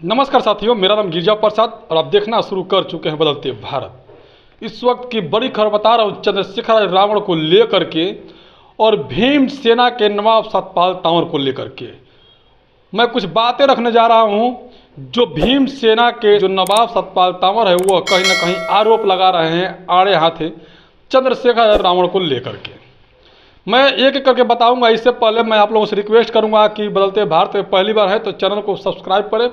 नमस्कार साथियों, मेरा नाम गिरिजा प्रसाद और आप देखना शुरू कर चुके हैं बदलते भारत। इस वक्त की बड़ी खबर बता रहा हूँ चंद्रशेखर रावण को लेकर के और भीम सेना के नवाब सतपाल तंवर को लेकर के मैं कुछ बातें रखने जा रहा हूँ। जो भीम सेना के जो नवाब सतपाल तंवर है वो कहीं ना कहीं आरोप लगा रहे हैं आड़े हाथे चंद्रशेखर रावण को लेकर के। मैं एक एक करके बताऊंगा। इससे पहले मैं आप लोगों से रिक्वेस्ट करूंगा कि बदलते भारत में पहली बार है तो चैनल को सब्सक्राइब करें,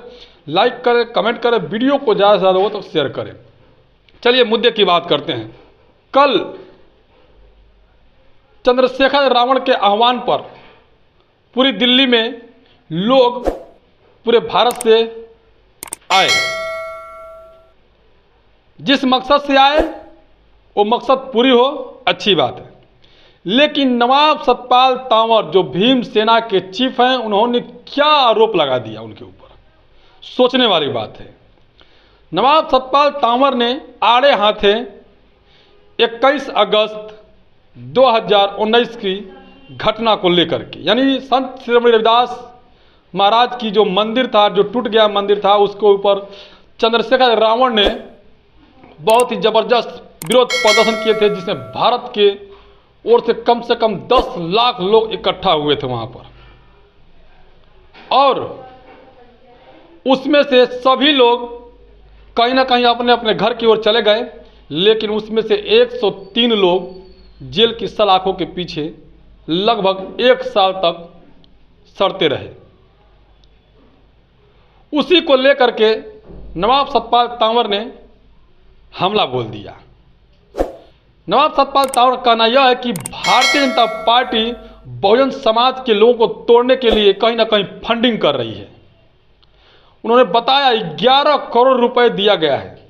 लाइक करें, कमेंट करें, वीडियो को ज़्यादा से ज़्यादा हो तो शेयर करें। चलिए मुद्दे की बात करते हैं। कल चंद्रशेखर रावण के आह्वान पर पूरी दिल्ली में लोग पूरे भारत से आए। जिस मकसद से आए वो मकसद पूरी हो, अच्छी बात है। लेकिन नवाब सतपाल तंवर जो भीम सेना के चीफ हैं, उन्होंने क्या आरोप लगा दिया उनके ऊपर, सोचने वाली बात है। नवाब सतपाल तंवर ने आड़े हाथे 21 अगस्त 2019 की घटना को लेकर के, यानी संत श्री रविदास महाराज की जो मंदिर था, जो टूट गया मंदिर था, उसके ऊपर चंद्रशेखर रावण ने बहुत ही जबरदस्त विरोध प्रदर्शन किए थे, जिसमें भारत के ओर से कम 10 लाख लोग इकट्ठा हुए थे वहां पर। और उसमें से सभी लोग कहीं ना कहीं अपने अपने घर की ओर चले गए, लेकिन उसमें से 103 लोग जेल की सलाखों के पीछे लगभग 1 साल तक सड़ते रहे। उसी को लेकर के नवाब सतपाल तंवर ने हमला बोल दिया। नवाब सतपाल तंवर का कहना यह है कि भारतीय जनता पार्टी बहुजन समाज के लोगों को तोड़ने के लिए कहीं ना कहीं फंडिंग कर रही है। उन्होंने बताया 11 करोड़ रुपए दिया गया है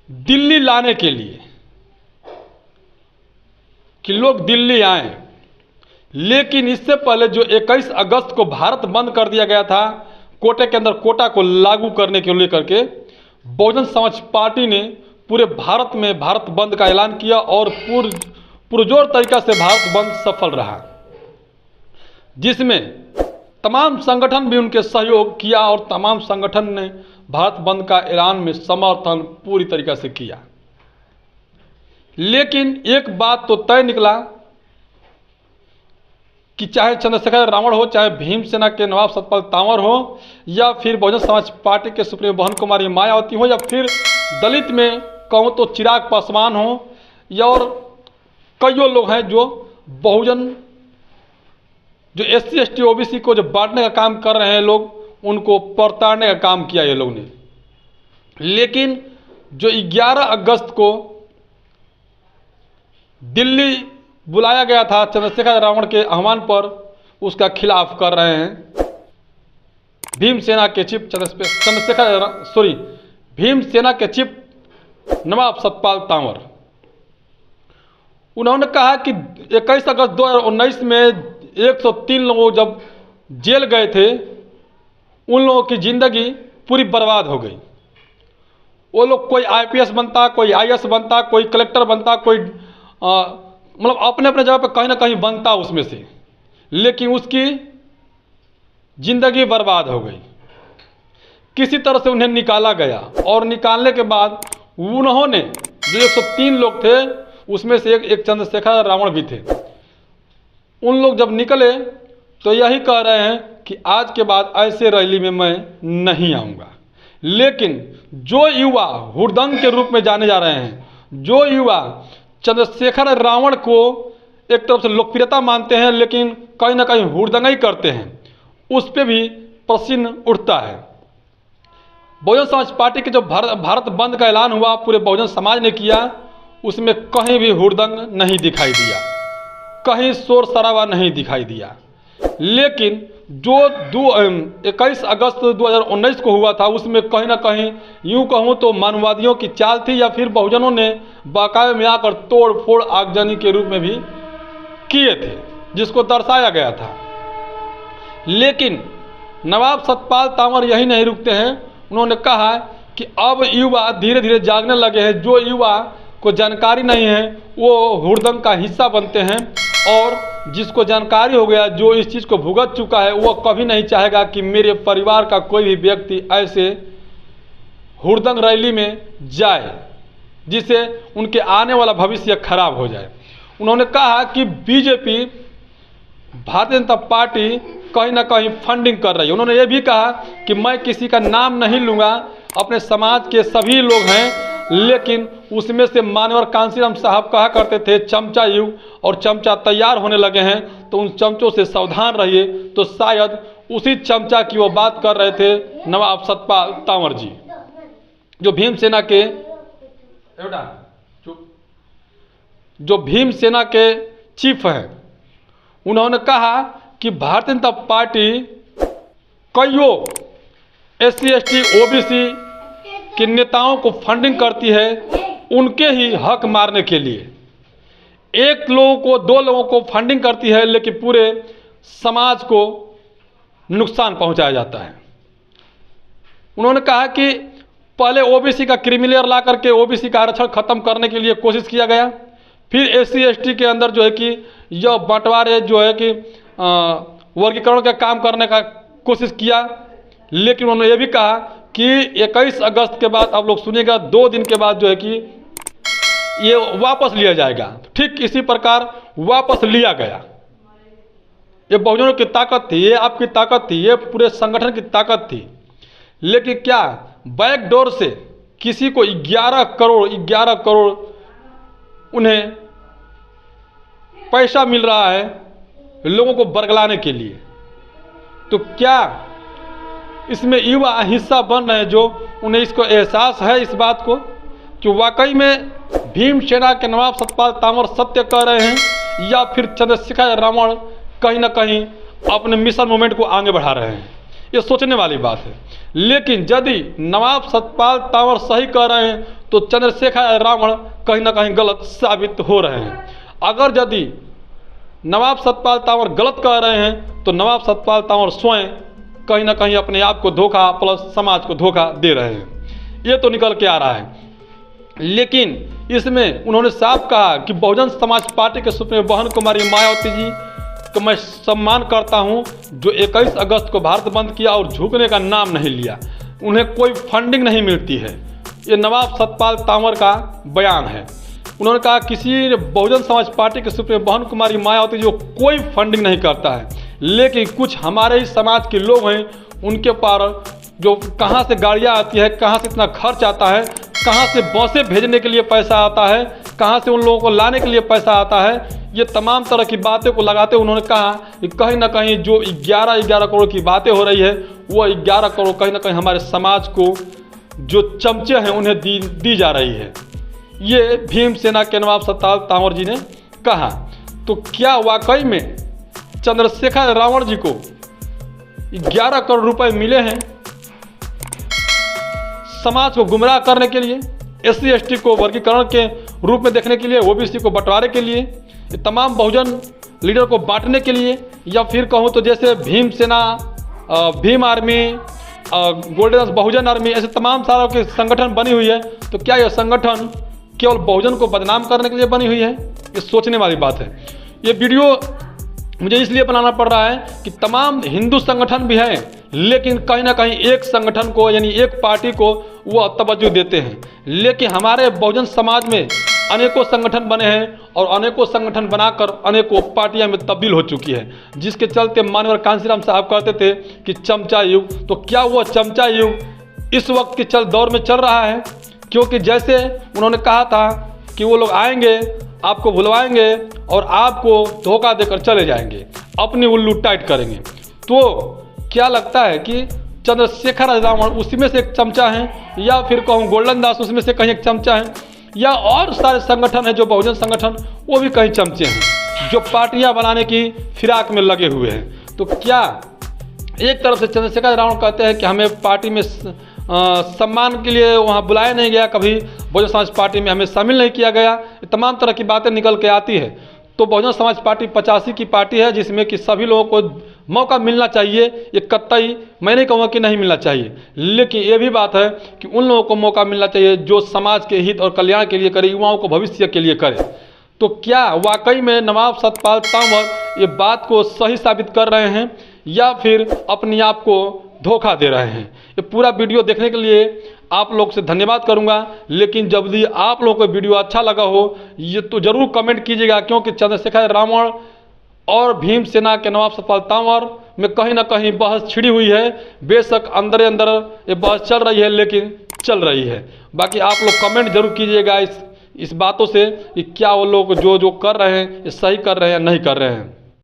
दिल्ली लाने के लिए कि लोग दिल्ली आए। लेकिन इससे पहले जो 21 अगस्त को भारत बंद कर दिया गया था, कोटे के अंदर कोटा को लागू करने के लेकर के बहुजन समाज पार्टी ने पूरे भारत में भारत बंद का ऐलान किया और पुरजोर तरीका से भारत बंद सफल रहा, जिसमें तमाम संगठन भी उनके सहयोग किया और तमाम संगठन ने भारत बंद का ऐलान में समर्थन पूरी तरीका से किया। लेकिन एक बात तो तय निकला कि चाहे चंद्रशेखर रावण हो, चाहे भीम सेना के नवाब सतपाल तंवर हो, या फिर बहुजन समाज पार्टी के सुप्रीमो बहन कुमारी मायावती हो, या फिर दलित में कहूँ तो चिराग पासवान हो, या और कईयों लोग हैं जो बहुजन जो SC ST OBC को जो बांटने का काम कर रहे हैं, लोग उनको प्रताड़ने का काम किया ये लोग ने। लेकिन जो 11 अगस्त को दिल्ली बुलाया गया था चंद्रशेखर रावण के आह्वान पर, उसका खिलाफ कर रहे हैं भीम सेना के चीफ भीम सेना के चीफ नवाब सतपाल तंवर। उन्होंने कहा कि 21 अगस्त 2019 में 103 लोग जब जेल गए थे, उन लोगों की जिंदगी पूरी बर्बाद हो गई। वो लोग कोई IPS बनता, कोई IAS बनता, कोई कलेक्टर बनता, कोई मतलब अपने अपने जगह पे कहीं ना कहीं बनता उसमें से, लेकिन उसकी जिंदगी बर्बाद हो गई। किसी तरह से उन्हें निकाला गया और निकालने के बाद उन्होंने जो 103 लोग थे उसमें से एक चंद्रशेखर रावण भी थे। उन लोग जब निकले तो यही कह रहे हैं कि आज के बाद ऐसे रैली में मैं नहीं आऊँगा। लेकिन जो युवा हुड़दंग के रूप में जाने जा रहे हैं, जो युवा चंद्रशेखर रावण को एक तरफ से लोकप्रियता मानते हैं लेकिन कहीं ना कहीं हुड़दंग करते हैं, उस पर भी प्रश्न उठता है। बहुजन समाज पार्टी के जो भारत बंद का ऐलान हुआ, पूरे बहुजन समाज ने किया, उसमें कहीं भी हुड़दंग नहीं दिखाई दिया, कहीं शोर शराबा नहीं दिखाई दिया। लेकिन जो 21 अगस्त 2019 को हुआ था, उसमें कहीं ना कहीं यूँ कहूँ तो मानववादियों की चाल थी, या फिर बहुजनों ने बाकायदे में आकर तोड़ फोड़ आगजनी के रूप में भी किए थे, जिसको दर्शाया गया था। लेकिन नवाब सतपाल तंवर यही नहीं रुकते हैं। उन्होंने कहा कि अब युवा धीरे धीरे जागने लगे हैं। जो युवा को जानकारी नहीं है वो हुड़दंग का हिस्सा बनते हैं और जिसको जानकारी हो गया, जो इस चीज़ को भुगत चुका है, वह कभी नहीं चाहेगा कि मेरे परिवार का कोई भी व्यक्ति ऐसे हुड़दंग रैली में जाए जिससे उनके आने वाला भविष्य खराब हो जाए। उन्होंने कहा कि बीजेपी, भारतीय जनता पार्टी कहीं ना कहीं फंडिंग कर रही है। उन्होंने ये भी कहा कि मैं किसी का नाम नहीं लूँगा, अपने समाज के सभी लोग हैं, लेकिन उसमें से मानवर कांसीराम साहब कहा करते थे चमचा युग, और चमचा तैयार होने लगे हैं तो उन चमचों से सावधान रहिए। तो शायद उसी चमचा की वो बात कर रहे थे नवाब सतपाल तंवर जी, जो भीमसेना के चीफ हैं। उन्होंने कहा कि भारतीय जनता पार्टी कईयों SC ST OBC के नेताओं को फंडिंग करती है उनके ही हक मारने के लिए। एक लोगों को, दो लोगों को फंडिंग करती है, लेकिन पूरे समाज को नुकसान पहुंचाया जाता है। उन्होंने कहा कि पहले OBC का क्रिमिनल ला करके OBC का आरक्षण खत्म करने के लिए कोशिश किया गया, फिर SC ST के अंदर जो है कि यह बंटवारे जो है कि वर्गीकरण का काम करने का कोशिश किया। लेकिन उन्होंने ये भी कहा कि 21 अगस्त के बाद, आप लोग सुनिएगा, 2 दिन के बाद जो है कि ये वापस लिया जाएगा। ठीक इसी प्रकार वापस लिया गया। ये बहुजनों की ताकत थी, ये आपकी ताकत थी, ये पूरे संगठन की ताकत थी। लेकिन क्या बैकडोर से किसी को 11 करोड़ उन्हें पैसा मिल रहा है लोगों को बरगलाने के लिए? तो क्या इसमें युवा हिस्सा बन रहे हैं, जो उन्हें इसको एहसास है इस बात को कि वाकई में भीमसेना के नवाब सतपाल तंवर सत्य कह रहे हैं, या फिर चंद्रशेखर रावण कहीं ना कहीं अपने मिशन मूवमेंट को आगे बढ़ा रहे हैं? ये सोचने वाली बात है। लेकिन यदि नवाब सतपाल तंवर सही कह रहे हैं तो चंद्रशेखर रावण कहीं ना कहीं गलत साबित हो रहे हैं। अगर यदि नवाब सतपाल तंवर गलत कह रहे हैं तो नवाब सतपाल तंवर स्वयं कहीं ना कहीं अपने आप को धोखा प्लस समाज को धोखा दे रहे हैं। ये तो निकल के आ रहा है। लेकिन इसमें उन्होंने साफ कहा कि बहुजन समाज पार्टी के सुप्रीमो बहन कुमारी मायावती जी को मैं सम्मान करता हूं, जो 21 अगस्त को भारत बंद किया और झुकने का नाम नहीं लिया। उन्हें कोई फंडिंग नहीं मिलती है। ये नवाब सतपाल तंवर का बयान है। उन्होंने कहा किसी बहुजन समाज पार्टी के सुप्रीमो बहन कुमारी मायावती जी को कोई फंडिंग नहीं करता है, लेकिन कुछ हमारे ही समाज के लोग हैं, उनके पार जो कहाँ से गाड़ियाँ आती है, कहाँ से इतना खर्च आता है, कहाँ से बसें भेजने के लिए पैसा आता है, कहाँ से उन लोगों को लाने के लिए पैसा आता है, ये तमाम तरह की बातें को लगाते उन्होंने कहा कि कहीं ना कहीं जो 11 करोड़ की बातें हो रही है, वो 11 करोड़ कहीं ना कहीं हमारे समाज को जो चमचे हैं उन्हें दी जा रही है। ये भीमसेना के नवाब सतपाल तंवर जी ने कहा। तो क्या वाकई में चंद्रशेखर रावण जी को 11 करोड़ रुपए मिले हैं समाज को गुमराह करने के लिए, SC ST को वर्गीकरण के रूप में देखने के लिए, OBC को बंटवारे के लिए, तमाम बहुजन लीडर को बांटने के लिए, या फिर कहूँ तो जैसे भीमसेना, भीम आर्मी, गोल्डन बहुजन आर्मी, ऐसे तमाम सारों के संगठन बनी हुई है। तो क्या यह संगठन केवल बहुजन को बदनाम करने के लिए बनी हुई है? ये सोचने वाली बात है। ये वीडियो मुझे इसलिए बनाना पड़ रहा है कि तमाम हिंदू संगठन भी हैं, लेकिन कहीं ना कहीं एक संगठन को यानी एक पार्टी को वो तवज्जो देते हैं। लेकिन हमारे बहुजन समाज में अनेकों संगठन बने हैं और अनेकों संगठन बनाकर अनेकों पार्टियां में तब्दील हो चुकी है, जिसके चलते मानवर कांसीराम साहब कहते थे कि चमचा युग। तो क्या वो चमचा युग इस वक्त के दौर में चल रहा है? क्योंकि जैसे उन्होंने कहा था कि वो लोग आएंगे, आपको भुलवाएंगे और आपको धोखा देकर चले जाएंगे, अपनी उल्लू टाइट करेंगे। तो क्या लगता है कि चंद्रशेखर रावण उसी में से एक चमचा हैं, या फिर कहूँ गोल्डन दास उसमें से कहीं एक चमचा है, या और सारे संगठन हैं जो बहुजन संगठन, वो भी कहीं चमचे हैं जो पार्टियां बनाने की फिराक में लगे हुए हैं? तो क्या एक तरफ से चंद्रशेखर रावण कहते हैं कि हमें पार्टी में सम्मान के लिए वहाँ बुलाया नहीं गया, कभी बहुजन समाज पार्टी में हमें शामिल नहीं किया गया, तमाम तरह की बातें निकल के आती है। तो बहुजन समाज पार्टी 85 की पार्टी है, जिसमें कि सभी लोगों को मौका मिलना चाहिए। ये कतई मैं नहीं कहूँगा कि नहीं मिलना चाहिए, लेकिन ये भी बात है कि उन लोगों को मौका मिलना चाहिए जो समाज के हित और कल्याण के लिए करे, युवाओं को भविष्य के लिए करे। तो क्या वाकई में नवाब सतपाल तंवर ये बात को सही साबित कर रहे हैं या फिर अपने आप को धोखा दे रहे हैं। ये पूरा वीडियो देखने के लिए आप लोग से धन्यवाद करूंगा। लेकिन जब भी आप लोग को वीडियो अच्छा लगा हो ये तो ज़रूर कमेंट कीजिएगा, क्योंकि चंद्रशेखर रावण और भीमसेना के नवाब सतपाल तंवर में कहीं ना कहीं बहस छिड़ी हुई है। बेशक अंदर अंदर ये बहस चल रही है, लेकिन चल रही है। बाकी आप लोग कमेंट जरूर कीजिएगा इस बातों से कि क्या वो लोग जो कर रहे हैं ये सही कर रहे हैं या नहीं कर रहे हैं।